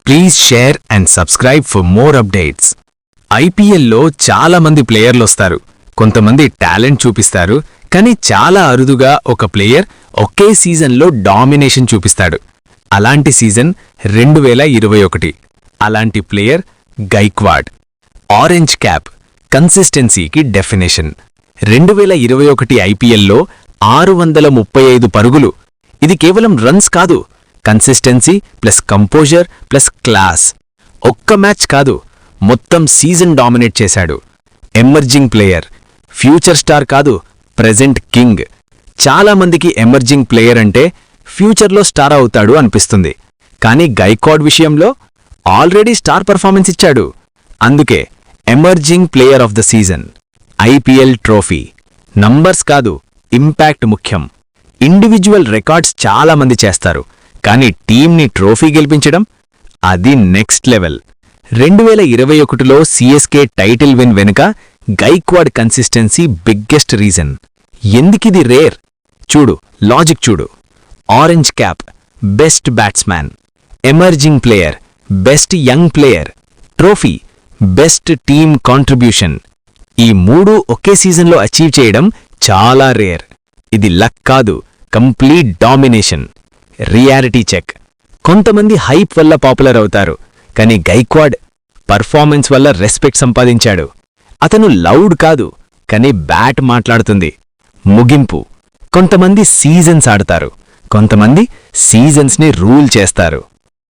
Please share and subscribe for more updates. ఐపీఎల్లో చాలా మంది ప్లేయర్లు వస్తారు. కొంతమంది టాలెంట్ చూపిస్తారు, కానీ చాలా అరుదుగా ఒక ప్లేయర్ ఒకే సీజన్లో డామినేషన్ చూపిస్తాడు. అలాంటి సీజన్ 2021. అలాంటి ప్లేయర్ గైక్వాడ్. ఆరెంజ్ క్యాప్, కన్సిస్టెన్సీకి డెఫినేషన్. 2021 ఐపీఎల్లో 635 పరుగులు. ఇది కేవలం రన్స్ కాదు, consistency plus composure plus class. ఒక్క మ్యాచ్ కాదు, మొత్తం సీజన్ డామినేట్ చేశాడు. ఎమర్జింగ్ ప్లేయర్, ఫ్యూచర్ స్టార్ కాదు, ప్రెజెంట్ కింగ్. చాలామందికి ఎమర్జింగ్ ప్లేయర్ అంటే ఫ్యూచర్లో స్టార్ అవుతాడు అనిపిస్తుంది, కానీ గైక్వాడ్ విషయంలో ఆల్రెడీ స్టార్ పర్ఫార్మెన్స్ ఇచ్చాడు. అందుకే emerging player of the season. IPL trophy numbers కాదు, ఇంపాక్ట్ ముఖ్యం. ఇండివిజువల్ రికార్డ్స్ చాలామంది చేస్తారు, కానీ టీంని ట్రోఫీ గెలిపించడం అది నెక్స్ట్ లెవెల్. 2021లో సిఎస్కే టైటిల్ విన్ వెనుక గైక్వాడ్ కన్సిస్టెన్సీ బిగ్గెస్ట్ రీజన్. ఎందుకిది రేర్? చూడు, లాజిక్ చూడు. Orange cap, best batsman. Emerging player, best young player. Trophy, best team contribution. ఈ మూడు ఒకే సీజన్లో అచీవ్ చేయడం చాలా రేర్. ఇది లక్ కాదు, కంప్లీట్ డామినేషన్. Reality check. కొంతమంది హైప్ వల్ల పాపులర్ అవుతారు, కానీ గైక్వాడ్ పర్ఫార్మెన్స్ వల్ల రెస్పెక్ట్ సంపాదించాడు. అతను లౌడ్ కాదు, కానీ బ్యాట్ మాట్లాడుతుంది. ముగింపు. కొంతమంది సీజన్స్ ఆడతారు, కొంతమంది సీజన్స్ని రూల్ చేస్తారు.